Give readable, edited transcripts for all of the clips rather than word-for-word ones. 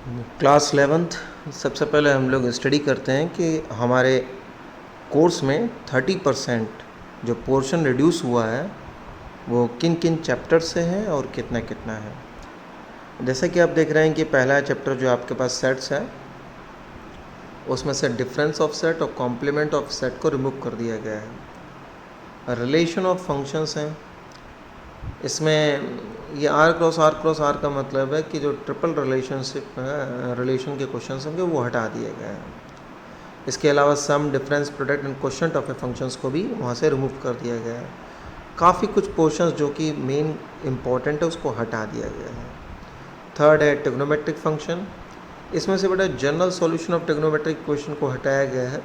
Class 11th सबसे पहले हम लोग स्टडी करते हैं कि हमारे कोर्स में 30% जो पोर्शन रिड्यूस हुआ है वो किन किन चैप्टर से है और कितना कितना है। जैसा कि आप देख रहे हैं कि पहला चैप्टर जो आपके पास सेट्स है उसमें से डिफरेंस ऑफ सेट और कॉम्प्लीमेंट ऑफ सेट को रिमूव कर दिया गया है। रिलेशन ऑफ फंक्शंस हैं, इसमें ये आर क्रॉस आर का मतलब है कि जो ट्रिपल रिलेशन के क्वेश्चन होंगे वो हटा दिए गए हैं। इसके अलावा sum, difference, product and quotient of a functions को भी वहाँ से रिमूव कर दिया गया है। काफ़ी कुछ पोर्शंस जो कि मेन इम्पॉर्टेंट है उसको हटा दिया गया है। थर्ड है ट्रिग्नोमेट्रिक फंक्शन, इसमें से बेटा general solution of trigonometric question को हटाया गया है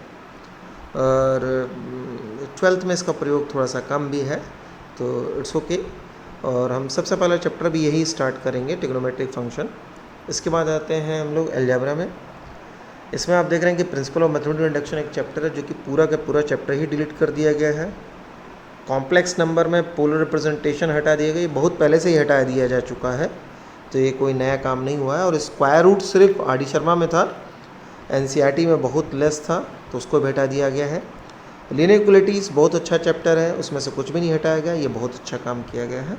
और 12th में इसका प्रयोग थोड़ा सा कम भी है तो इट्स ओके। और हम सबसे पहला चैप्टर भी यही स्टार्ट करेंगे, ट्रिग्नोमेट्रिक फंक्शन। इसके बाद आते हैं हम लोग अलजेब्रा में। इसमें आप देख रहे हैं कि प्रिंसिपल ऑफ मैथमेटिकल इंडक्शन एक चैप्टर है जो कि पूरा का पूरा चैप्टर ही डिलीट कर दिया गया है। कॉम्प्लेक्स नंबर में पोलर रिप्रेजेंटेशन हटा दिया गया, बहुत पहले से ही हटा दिया जा चुका है तो ये कोई नया काम नहीं हुआ है। और स्क्वायर रूट सिर्फ आर डी शर्मा में था, एनसीईआरटी में बहुत लेस था तो उसको भी हटा दिया गया है। लीनियर इक्वलिटीज़ बहुत अच्छा चैप्टर है, उसमें से कुछ भी नहीं हटाया गया, ये बहुत अच्छा काम किया गया है।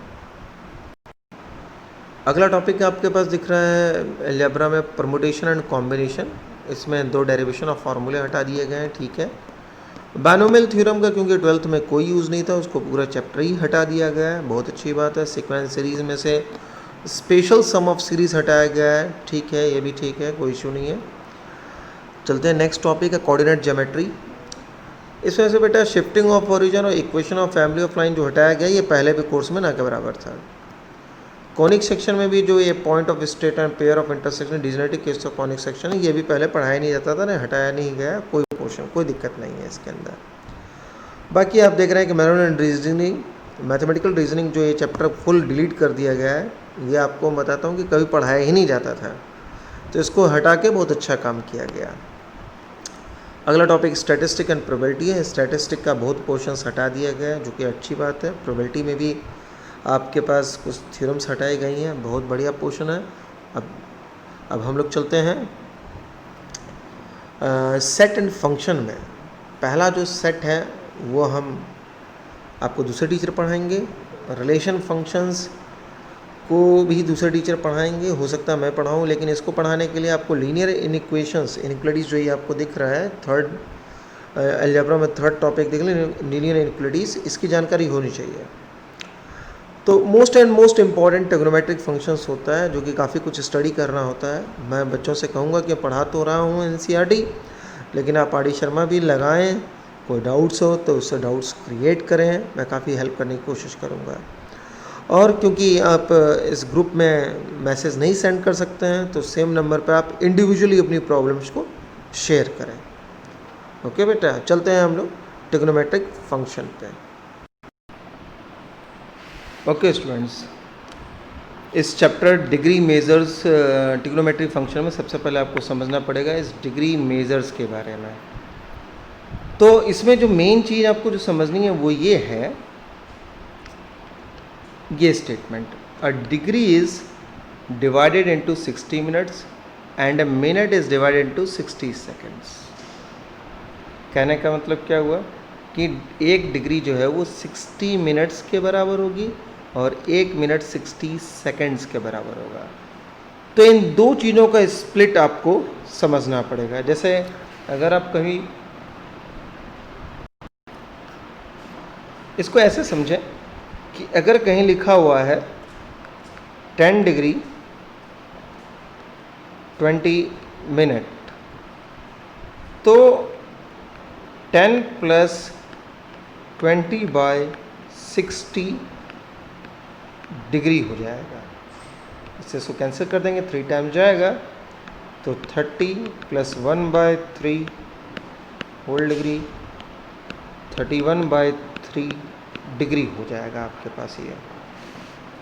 अगला टॉपिक आपके पास दिख रहा है अलजेब्रा में परमुटेशन एंड कॉम्बिनेशन। इसमें 2 डेरिवेशन ऑफ फार्मूले हटा दिए गए हैं, ठीक है। बायनोमियल थ्योरम का क्योंकि 12th में कोई यूज़ नहीं था उसको पूरा चैप्टर ही हटा दिया गया है, बहुत अच्छी बात है। सीक्वेंस सीरीज़ में से स्पेशल सम ऑफ सीरीज़ हटाया गया है, ठीक है, ये भी ठीक है, कोई इशू नहीं है। चलते हैं नेक्स्ट टॉपिक है कोऑर्डिनेट ज्योमेट्री। इस वजह से बेटा शिफ्टिंग ऑफ ओरिजिन और equation of family of line जो हटाया गया ये पहले भी कोर्स में ना के बराबर था। कॉनिक सेक्शन में भी जो ये point of straight and pair of intersection degenerate case of conic section है ये भी पहले पढ़ाया नहीं जाता था ना, हटाया नहीं गया, कोई पोर्शन कोई दिक्कत नहीं है इसके अंदर। बाकी आप देख रहे हैं कि मैथमेटिकल रीजनिंग जो ये चैप्टर फुल डिलीट कर दिया गया है, ये आपको बताता हूँ कि कभी पढ़ाया ही नहीं जाता था तो इसको हटा के बहुत अच्छा काम किया गया। अगला टॉपिक स्टैटिस्टिक एंड प्रोबेबिलिटी है। स्टैटिस्टिक का बहुत पोर्शंस हटा दिया गया है जो कि अच्छी बात है। प्रोबेबिलिटी में भी आपके पास कुछ थ्योरम्स हटाई गई हैं, बहुत बढ़िया पोर्शन है। अब हम लोग चलते हैं सेट एंड फंक्शन में। पहला जो सेट है वो हम आपको दूसरे टीचर पढ़ाएंगे, रिलेशन फंक्शंस को भी दूसरे टीचर पढ़ाएंगे, हो सकता है मैं पढ़ाऊँ, लेकिन इसको पढ़ाने के लिए आपको लीनियर इनइक्वेटीज़ जो ये आपको दिख रहा है थर्ड अलजेब्रा में थर्ड टॉपिक देख लें, लीनियर इनइक्वेटीज़, इसकी जानकारी होनी चाहिए। तो मोस्ट इम्पॉर्टेंट ट्रिग्नोमेट्रिक फंक्शंस होता है जो कि काफ़ी कुछ स्टडी करना होता है। मैं बच्चों से कहूँगा कि पढ़ा तो रहा हूँ एनसीईआरटी, लेकिन आप आर डी शर्मा भी लगाएं, कोई डाउट्स हो तो उससे डाउट्स क्रिएट करें, मैं काफ़ी हेल्प करने की कोशिश करूँगा। और क्योंकि आप इस ग्रुप में मैसेज नहीं सेंड कर सकते हैं तो सेम नंबर पर आप इंडिविजुअली अपनी प्रॉब्लम्स को शेयर करें। ओके बेटा, चलते हैं हम लोग ट्रिग्नोमेट्रिक फंक्शन पे। ओके स्टूडेंट्स, इस chapter degree measures trigonometric function में सबसे पहले आपको समझना पड़ेगा इस डिग्री मेजर्स के बारे में। तो इसमें जो मेन चीज़ आपको जो समझनी है वो ये है, ये statement, a degree is divided into 60 minutes and a minute is divided into 60 seconds. कहने का मतलब क्या हुआ कि एक डिग्री जो है वो 60 मिनट्स के बराबर होगी और 1 मिनट 60 सेकेंड्स के बराबर होगा। तो इन दो चीज़ों का स्प्लिट आपको समझना पड़ेगा। जैसे अगर आप कहीं इसको ऐसे समझें कि अगर कहीं लिखा हुआ है 10 डिग्री 20 मिनट, तो 10 प्लस 20/60 डिग्री हो जाएगा। इससे कैंसिल कर देंगे, 3 टाइम जाएगा तो 30 प्लस 1/3 होल डिग्री 31/3 डिग्री हो जाएगा आपके पास ये।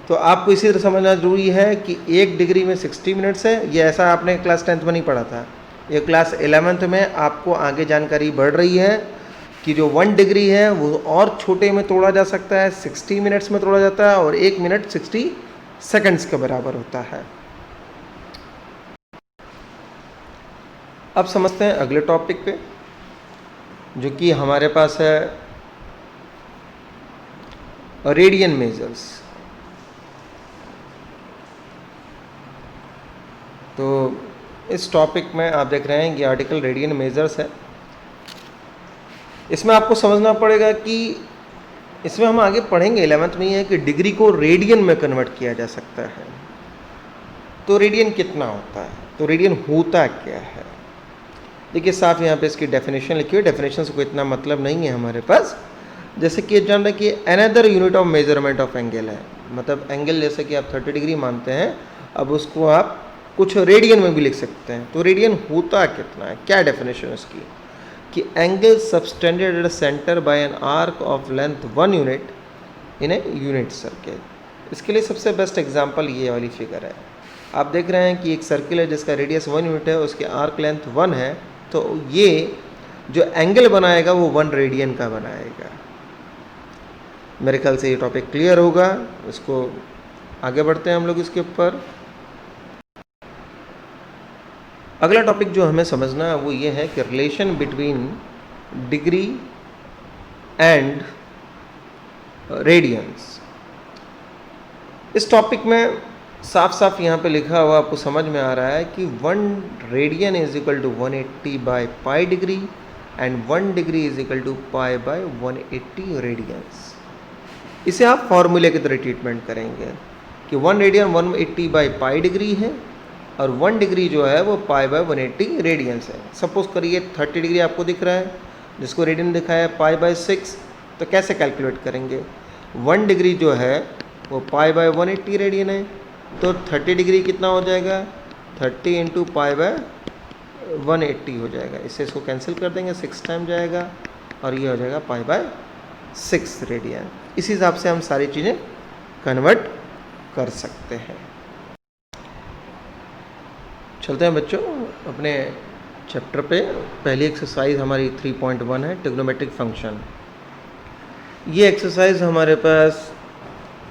तो आपको इसी तरह समझना जरूरी है कि एक डिग्री में 60 मिनट्स है, ये ऐसा आपने क्लास 10th में नहीं पढ़ा था, ये क्लास 11th में आपको आगे जानकारी बढ़ रही है कि जो 1 डिग्री है वो और छोटे में तोड़ा जा सकता है, 60 मिनट्स में तोड़ा जाता है और 1 मिनट 60 सेकंड्स के बराबर होता है। अब समझते हैं अगले टॉपिक पे, जो कि हमारे पास है रेडियन मेजर्स। तो इस टॉपिक में आप देख रहे हैं कि आर्टिकल रेडियन मेजर्स है। इसमें आपको समझना पड़ेगा कि इसमें हम आगे पढ़ेंगे 11th में, है कि डिग्री को रेडियन में कन्वर्ट किया जा सकता है। तो रेडियन कितना होता है, तो रेडियन होता क्या है। देखिए साफ यहाँ पे इसकी डेफिनेशन लिखी हुई। डेफिनेशन से कोई इतना मतलब नहीं है हमारे पास। जैसे कि जान रहे कि another unit of measurement of angle है, मतलब एंगल जैसे कि आप 30 डिग्री मानते हैं, अब उसको आप कुछ रेडियन में भी लिख सकते हैं। तो रेडियन होता कितना है, क्या डेफिनेशन इसकी, कि angle subtended at centre by an arc of length 1 unit in a unit circle. इसके लिए सबसे बेस्ट एग्जांपल ये वाली फिगर है। आप देख रहे हैं कि एक सर्किल है जिसका रेडियस 1 यूनिट है, उसके आर्क लेंथ 1 है, तो ये जो एंगल बनाएगा वो 1 रेडियन का बनाएगा। मेरे ख्याल से ये टॉपिक क्लियर होगा। इसको आगे बढ़ते हैं हम लोग इसके ऊपर। अगला टॉपिक जो हमें समझना है वो ये है कि relation between degree and radians. इस टॉपिक में साफ साफ यहाँ पे लिखा हुआ आपको समझ में आ रहा है कि 1 radian is equal to 180 by pi degree and 1 degree is equal to pi by 180 radians. इसे आप फॉर्मूले की तरह ट्रीटमेंट करेंगे कि 1 रेडियन 180 बाई पाई डिग्री है और 1 डिग्री जो है वो पाई बाई 180 रेडियंस है। सपोज करिए 30 डिग्री आपको दिख रहा है, जिसको रेडियन दिखाया है पाई बाई 6, तो कैसे कैलकुलेट करेंगे। 1 डिग्री जो है वो पाई बाई 180 रेडियन है, तो 30 डिग्री कितना हो जाएगा, 30 इंटू पाई बाय 180 हो जाएगा। इससे इसको कैंसिल कर देंगे, 6 टाइम जाएगा और ये हो जाएगा पाई बाय 6 रेडियन। इस हिसाब से हम सारी चीज़ें कन्वर्ट कर सकते हैं। चलते हैं बच्चों अपने चैप्टर पे। पहली एक्सरसाइज हमारी 3.1 है, ट्रिग्नोमेट्रिक फंक्शन। ये एक्सरसाइज हमारे पास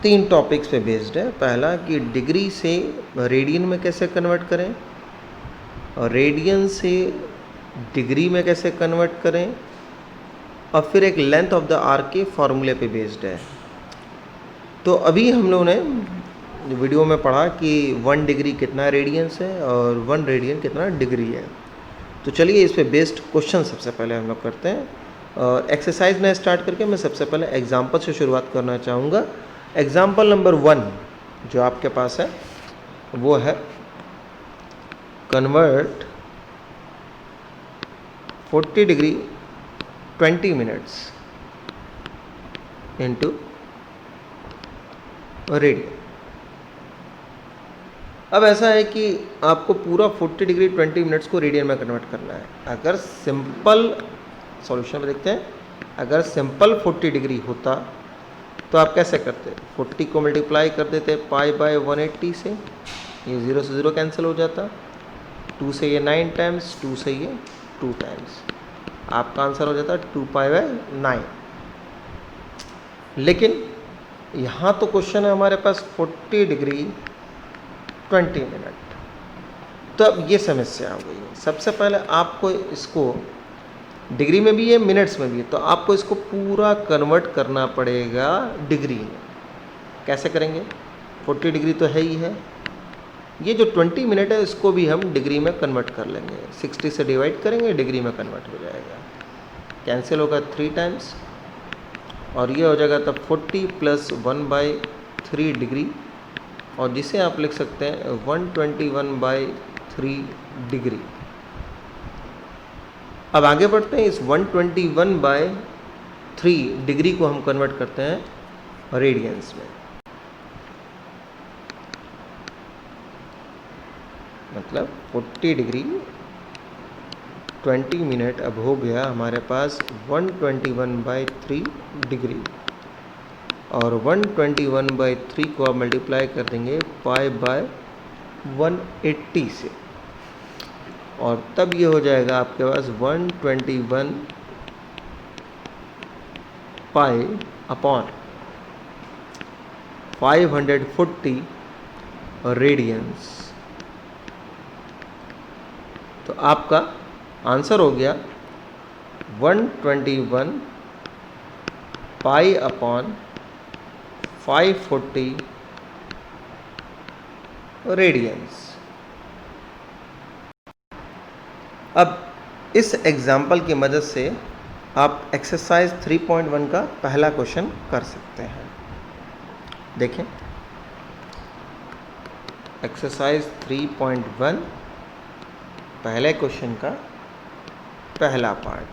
3 टॉपिक्स पे बेस्ड है। पहला कि डिग्री से रेडियन में कैसे कन्वर्ट करें, और रेडियन से डिग्री में कैसे कन्वर्ट करें, और फिर एक लेंथ ऑफ द आर्क के फॉर्मूले पे बेस्ड है। तो अभी हम लोगों ने वीडियो में पढ़ा कि 1 डिग्री कितना रेडियंस है और 1 रेडियन कितना डिग्री है। तो चलिए इस पे बेस्ड क्वेश्चन सबसे पहले हम लोग करते हैं। और एक्सरसाइज में स्टार्ट करके मैं सबसे पहले एग्जाम्पल से शुरुआत करना चाहूँगा। एग्जाम्पल नंबर 1 जो आपके पास है वो है convert 40 degree 20 minutes into radian. अब ऐसा है कि आपको पूरा 40 डिग्री 20 मिनट्स को रेडियन में कन्वर्ट करना है। अगर सिंपल सॉल्यूशन में देखते हैं, अगर सिंपल 40 डिग्री होता तो आप कैसे करते, 40 को मल्टीप्लाई कर देते पाई बाय 180 से, ये 0 से 0 कैंसिल हो जाता, 2 से ये 9 टाइम्स, 2 से ये 2 टाइम्स, आपका आंसर हो जाता 2 पाई बाय 9। लेकिन यहाँ तो क्वेश्चन है हमारे पास 40 डिग्री 20 मिनट, तो अब ये समस्या हो गई है। सबसे पहले आपको इसको डिग्री में भी है, मिनट्स में भी है, तो आपको इसको पूरा कन्वर्ट करना पड़ेगा डिग्री में। कैसे करेंगे, 40 डिग्री तो है ही है, ये जो 20 मिनट है इसको भी हम डिग्री में कन्वर्ट कर लेंगे। 60 से डिवाइड करेंगे, डिग्री में कन्वर्ट हो जाएगा, कैंसिल होगा 3 टाइम्स और ये हो जाएगा तब 40 प्लस 1/3 डिग्री, और जिसे आप लिख सकते हैं 121/3 डिग्री। अब आगे बढ़ते हैं, इस 121/3 डिग्री को हम कन्वर्ट करते हैं रेडियंस में। मतलब 40 डिग्री 20 मिनट अब हो गया हमारे पास 121/3 डिग्री, और 121/3 को आप मल्टीप्लाई कर देंगे पाई बाय 180 से, और तब ये हो जाएगा आपके पास 121 पाई अपॉन 540 रेडियंस। तो आपका आंसर हो गया 121 पाई अपॉन 540 रेडियंस। अब इस एग्जाम्पल की मदद से आप एक्सरसाइज 3.1 का पहला क्वेश्चन कर सकते हैं। देखें एक्सरसाइज 3.1 पहले क्वेश्चन का पहला पार्ट।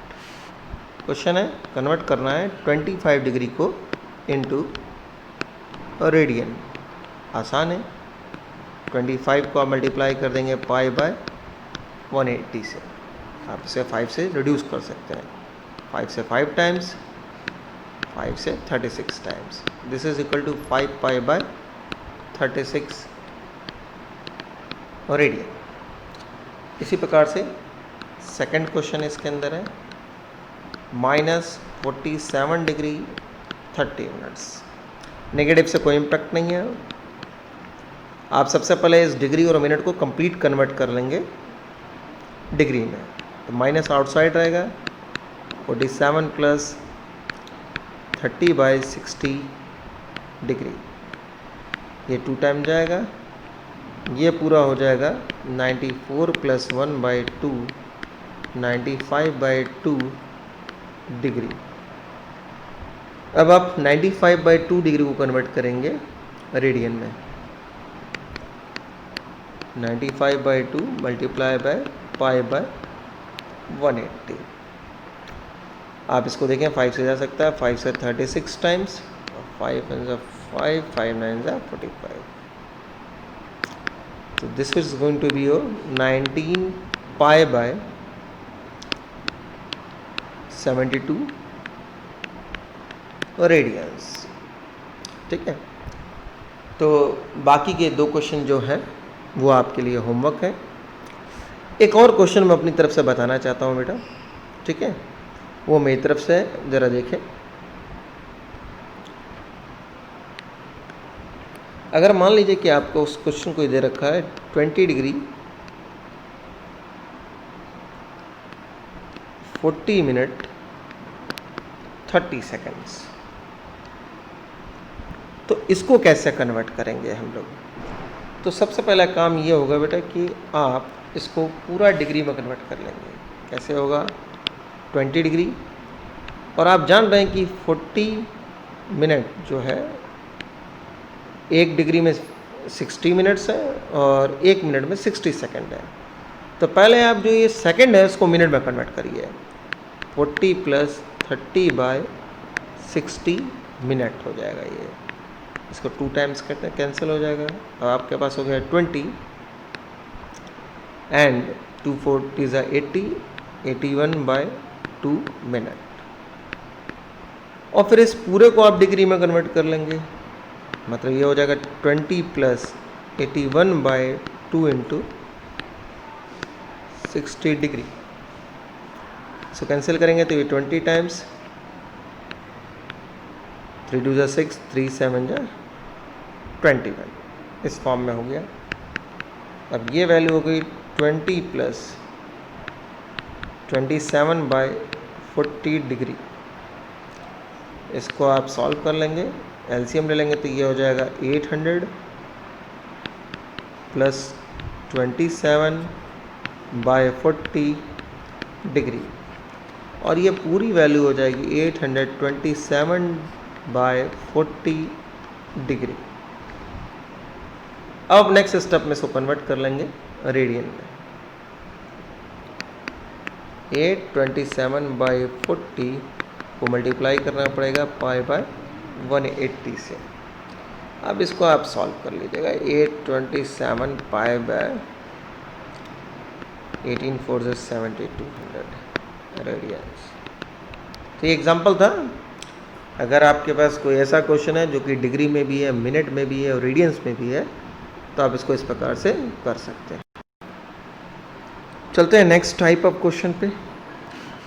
क्वेश्चन है कन्वर्ट करना है 25 डिग्री को इनटू रेडियन। आसान है, 25 को आप मल्टीप्लाई कर देंगे पाई बाय 180 से। आप इसे 5 से रिड्यूस कर सकते हैं, 5 से 5 टाइम्स, 5 से 36 times. This is equal to 5 pi by 36 radian. इसी प्रकार से सेकंड क्वेश्चन इसके अंदर है -47 डिग्री 30 मिनट्स। नेगेटिव से कोई इम्पैक्ट नहीं है। आप सबसे पहले इस डिग्री और मिनट को कंप्लीट कन्वर्ट कर लेंगे डिग्री में, तो माइनस आउटसाइड रहेगा 47 प्लस 30/60 डिग्री, ये 2 टाइम जाएगा, ये पूरा हो जाएगा 94 प्लस 1/2 95/2 डिग्री। अब आप 95/2 डिग्री को कन्वर्ट करेंगे रेडियन में। 95/2 मल्टीप्लाई बाय पाई बाय 180। आप इसको देखें 5 से जा सकता है, 5 से 36 times, 5 × 5, 5 × 9 45। So this is going to be your 19 pi by 72 radiance. ठीक है, तो बाकी के 2 क्वेश्चन जो हैं वो आपके लिए होमवर्क है। एक और क्वेश्चन मैं अपनी तरफ से बताना चाहता हूँ बेटा, ठीक है, वो मेरी तरफ से है, ज़रा देखें। अगर मान लीजिए कि आपको उस क्वेश्चन को दे रखा है 20 डिग्री 40 मिनट 30 सेकेंड्स, तो इसको कैसे कन्वर्ट करेंगे हम लोग? तो सबसे पहला काम ये होगा बेटा कि आप इसको पूरा डिग्री में कन्वर्ट कर लेंगे। कैसे होगा? 20 डिग्री, और आप जान रहे हैं कि 40 मिनट जो है 1 डिग्री में 60 मिनट्स है और 1 मिनट में 60 सेकंड है। तो पहले आप जो ये सेकंड है उसको मिनट में कन्वर्ट करिए। 40 प्लस 30/60 मिनट हो जाएगा ये। इसको 2 टाइम्स करते हैं, कैंसिल हो जाएगा। अब आपके पास हो गया 20 एंड 2 40 80, 81/2 मिनट। और फिर इस पूरे को आप डिग्री में कन्वर्ट कर लेंगे, मतलब ये हो जाएगा 20 प्लस 81/2 इंटू 60 डिग्री। इसको कैंसिल करेंगे तो ये 20 टाइम्स, 3 2 जा 6, 3 7 जा 21, इस फॉर्म में हो गया। अब ये वैल्यू हो गई 20 प्लस 27/40 डिग्री। इसको आप सॉल्व कर लेंगे, एलसीएम ले लेंगे तो ये हो जाएगा 800 प्लस 27/40 डिग्री, और ये पूरी वैल्यू हो जाएगी 827/40 डिग्री। अब नेक्स्ट स्टेप में इसको कन्वर्ट कर लेंगे रेडियन में। 827/40 को मल्टीप्लाई करना पड़ेगा पाई बाय 180 से। अब इसको आप सॉल्व कर लीजिएगा। 827 पाई बाय 18 4 7200 रेडियंस। तो ये एग्जांपल था। अगर आपके पास कोई ऐसा क्वेश्चन है जो कि डिग्री में भी है, मिनट में भी है और रेडियंस में भी है, तो आप इसको इस प्रकार से कर सकते हैं। चलते हैं नेक्स्ट टाइप ऑफ क्वेश्चन पे।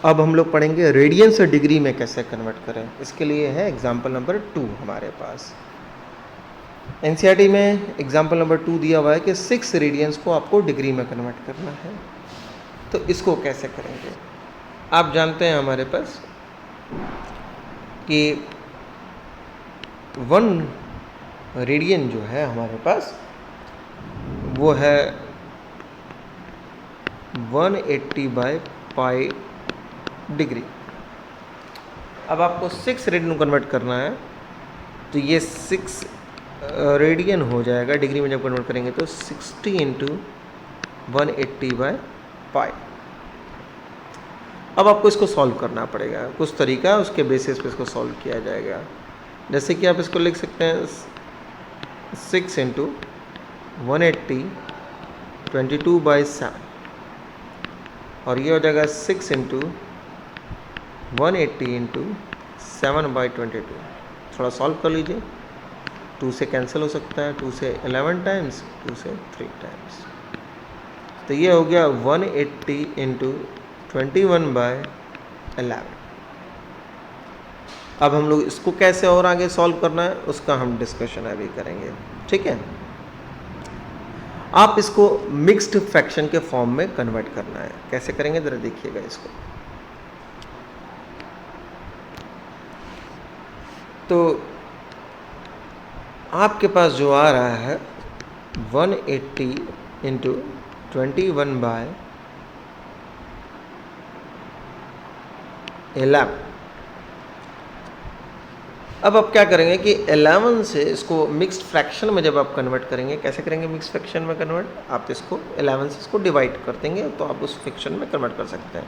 अब हम लोग पढ़ेंगे रेडियंस और डिग्री में कैसे कन्वर्ट करें। इसके लिए है एग्जाम्पल नंबर 2 हमारे पास। एनसीईआरटी में एग्जाम्पल नंबर 2 दिया हुआ है कि 6 रेडियंस को आपको डिग्री में कन्वर्ट करना है। तो इसको कैसे करेंगे? आप जानते हैं हमारे पास कि 1 रेडियन जो है हमारे पास वो है 180/पाई डिग्री। अब आपको 6 रेडियन कन्वर्ट करना है, तो ये 6 रेडियन हो जाएगा। डिग्री में जब कन्वर्ट करेंगे तो 60 × 180/पाई। अब आपको इसको सॉल्व करना पड़ेगा, कुछ तरीका उसके बेसिस पे इसको सॉल्व किया जाएगा। जैसे कि आप इसको लिख सकते हैं 6 × 180 22/7, और ये हो जाएगा 6 × 180 × 7/22। थोड़ा सॉल्व कर लीजिए, 2 से कैंसिल हो सकता है, 2 से 11 टाइम्स, 2 से 3 टाइम्स। तो ये हो गया 180 × 21/11। अब हम लोग इसको कैसे और आगे सॉल्व करना है उसका हम डिस्कशन अभी करेंगे, ठीक है। आप इसको मिक्स्ड फ्रैक्शन के फॉर्म में कन्वर्ट करना है। कैसे करेंगे जरा देखिएगा इसको। तो आपके पास जो आ रहा है 180 × 21/11। अब आप क्या करेंगे कि 11 से इसको मिक्स्ड फ्रैक्शन में जब आप कन्वर्ट करेंगे, कैसे करेंगे मिक्स्ड फ्रैक्शन में कन्वर्ट? आप इसको 11 से इसको डिवाइड कर देंगे तो आप उस फ्रैक्शन में कन्वर्ट कर सकते हैं।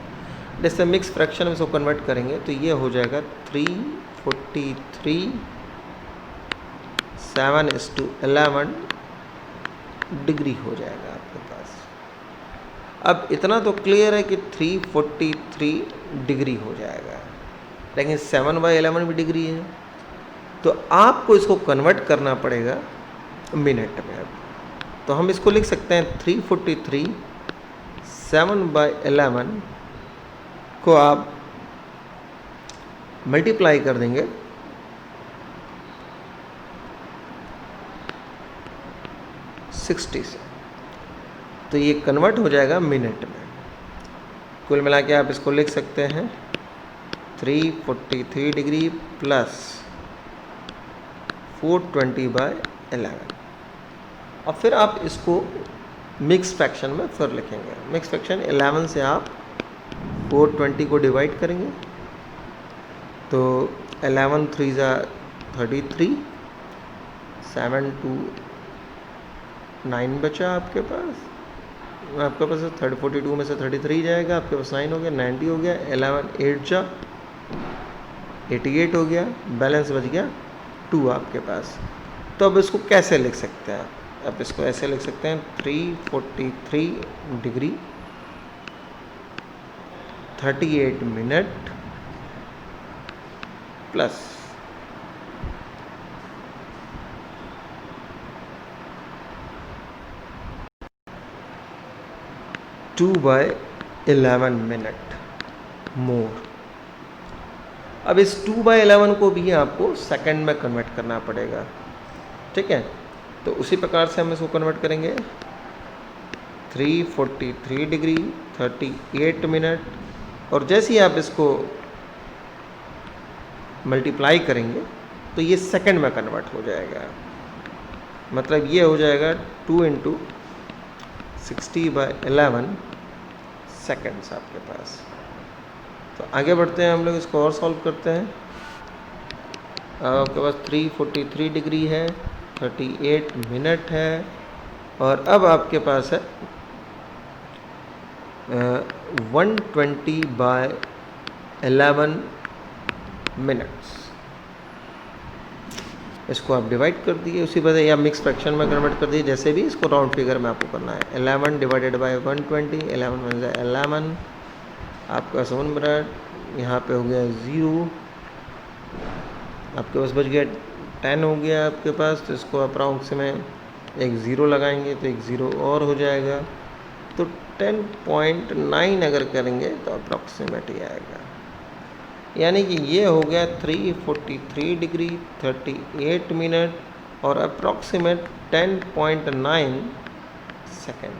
जैसे मिक्स्ड फ्रैक्शन में इसको कन्वर्ट करेंगे तो ये हो जाएगा 343 7:11 डिग्री हो जाएगा आपके पास। अब इतना तो क्लियर है कि 343 डिग्री हो जाएगा, लेकिन 7/11 भी डिग्री है, तो आपको इसको कन्वर्ट करना पड़ेगा मिनट में। तो हम इसको लिख सकते हैं 343 7/11 को आप मल्टीप्लाई कर देंगे से, तो ये कन्वर्ट हो जाएगा मिनट में। कुल मिला के आप इसको लिख सकते हैं 343 डिग्री प्लस 420/11। और फिर आप इसको मिक्स फ्रैक्शन में फिर लिखेंगे। मिक्स फ्रैक्शन 11 से आप 420 को डिवाइड करेंगे तो 11 3 33, 7 2 9 बचा आपके पास। 42 में से 33 जाएगा, आपके पास 9 हो गया, 90 हो गया। 11 8 जा 88 हो गया, बैलेंस बच गया 2 आपके पास। तो अब इसको कैसे लिख सकते हैं? अब इसको ऐसे लिख सकते हैं 343 डिग्री 38 मिनट प्लस 2/11 मिनट मोर। अब इस 2/11 को भी आपको सेकंड में कन्वर्ट करना पड़ेगा, ठीक है। तो उसी प्रकार से हम इसको कन्वर्ट करेंगे 343 डिग्री 38 मिनट, और जैसे ही आप इसको मल्टीप्लाई करेंगे तो ये सेकंड में कन्वर्ट हो जाएगा। मतलब ये हो जाएगा 2 × 60/11 सेकंड्स आपके पास। तो आगे बढ़ते हैं हम लोग, इसको और सॉल्व करते हैं। आपके पास 343 डिग्री है, 38 मिनट है, और अब आपके पास है 120/11 मिनट्स। इसको आप डिवाइड कर दिए उसी वजह, या मिक्स फ्रैक्शन में कन्वर्ट कर दिए, जैसे भी इसको राउंड फिगर में आपको करना है। 11 डिवाइडेड बाय 120, 11 बन जाए 11, आपका 7 मिनट, यहाँ पे हो गया 0, आपके पास बच गया 10 हो गया आपके पास। तो इसको अप्रोक्स में एक 0 लगाएंगे तो एक 0 और हो जाएगा, तो 10.9 अगर करेंगे तो अप्रॉक्सीमेट ही आएगा। यानी कि ये हो गया 343 डिग्री 38 मिनट और अप्रॉक्सीमेट 10.9 सेकेंड।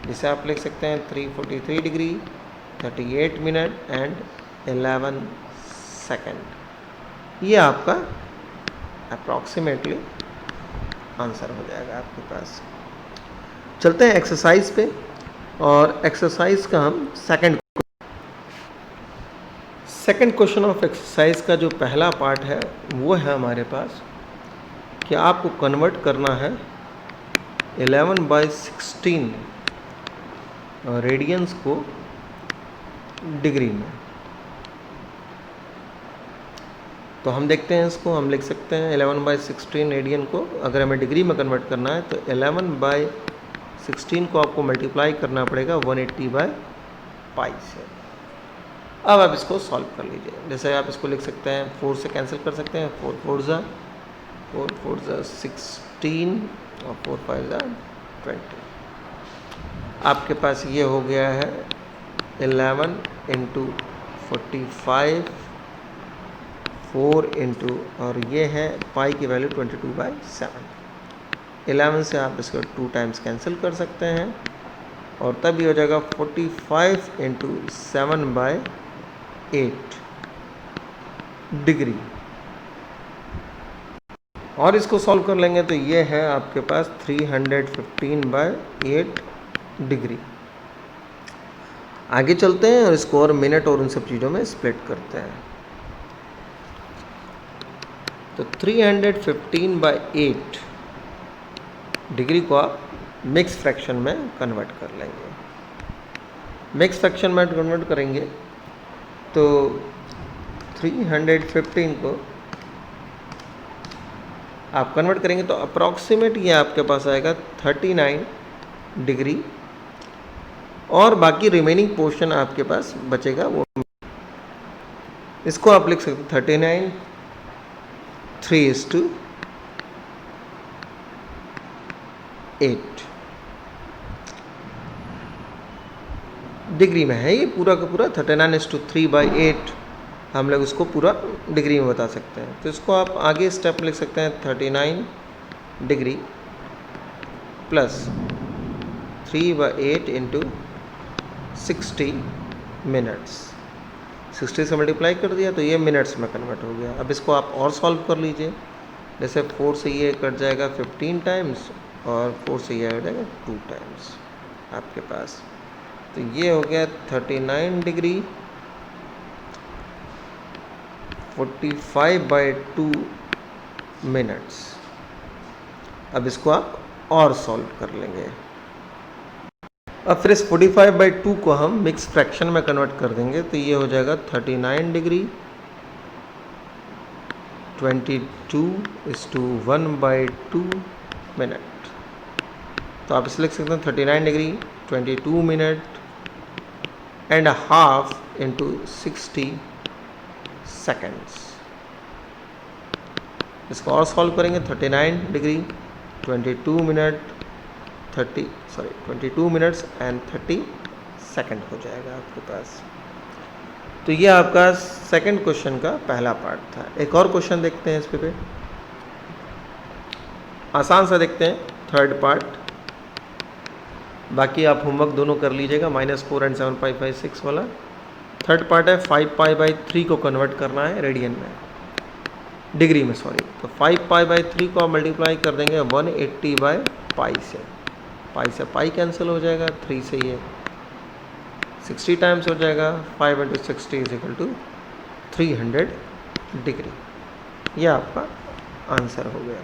जिसे आप लिख सकते हैं 343 डिग्री 38 मिनट एंड 11 सेकेंड। ये आपका अप्रॉक्सीमेटली आंसर हो जाएगा आपके पास। चलते हैं एक्सरसाइज पे, और एक्सरसाइज का हम सेकंड क्वेश्चन ऑफ एक्सरसाइज का जो पहला पार्ट है वो है हमारे पास कि आपको कन्वर्ट करना है 11/16 रेडियंस को डिग्री में। तो हम देखते हैं इसको, हम लिख सकते हैं 11/16 रेडियन को अगर हमें डिग्री में कन्वर्ट करना है तो 11/16 को आपको मल्टीप्लाई करना पड़ेगा 180/पाई से। अब आप इसको सॉल्व कर लीजिए। जैसे आप इसको लिख सकते हैं 4 से कैंसिल कर सकते हैं, 4 4 ज़ा 16 और 4 5 ज़ा 20। आपके पास ये हो गया है 11 × 45 4 इंटू, और ये है पाई की वैल्यू 22/7। 11 से आप इसको 2 टाइम्स कैंसिल कर सकते हैं और तब ये हो जाएगा 45 × 7/8 डिग्री। और इसको सॉल्व कर लेंगे तो ये है आपके पास 315/8 डिग्री। आगे चलते हैं और इसको और मिनट और उन सब चीज़ों में स्प्लिट करते हैं। तो 315/8 डिग्री को आप मिक्स फ्रैक्शन में कन्वर्ट कर लेंगे। मिक्स फ्रैक्शन में कन्वर्ट करेंगे तो 315 को आप कन्वर्ट करेंगे तो अप्रॉक्सीमेट ये आपके पास आएगा 39 डिग्री, और बाकी रिमेनिंग पोर्शन आपके पास बचेगा वो, इसको आप लिख सकते 39 3:8 डिग्री में है। ये पूरा का पूरा 39:3/8 हम लोग इसको पूरा डिग्री में बता सकते हैं। तो इसको आप आगे स्टेप लिख सकते हैं 39 डिग्री प्लस 3/8 इंटू 60 मिनट्स। 60 से मल्टीप्लाई कर दिया तो ये मिनट्स में कन्वर्ट हो गया। अब इसको आप और सॉल्व कर लीजिए। जैसे 4 से ये कट जाएगा 15 टाइम्स और 4 से ये हो जाएगा 2 टाइम्स आपके पास। तो ये हो गया 39 डिग्री 45/2 मिनट्स। अब इसको आप और सॉल्व कर लेंगे। अब फिर इस 45/2 को हम मिक्स फ्रैक्शन में कन्वर्ट कर देंगे तो ये हो जाएगा 39 डिग्री 22:1/2 मिनट। तो आप इसे लिख सकते हैं 39 degree 22 minute and half into 60 seconds. इसको और सॉल्व करेंगे 39 डिग्री 22 मिनट्स एंड 30 सेकेंड हो जाएगा आपके पास। तो ये आपका सेकंड क्वेश्चन का पहला पार्ट था। एक और क्वेश्चन देखते हैं इस पे आसान सा देखते हैं थर्ड पार्ट। बाकी आप होमवर्क दोनों कर लीजिएगा, -4 और 7.56 वाला। थर्ड पार्ट है 5π/3 को कन्वर्ट करना है रेडियन में, डिग्री में सॉरी। तो 5π/3 को आप मल्टीप्लाई कर देंगे 180/पाई से। पाई से पाई कैंसिल हो जाएगा, 3 से ये 60 टाइम्स हो जाएगा। 5 × 60 = 300 डिग्री। यह आपका आंसर हो गया।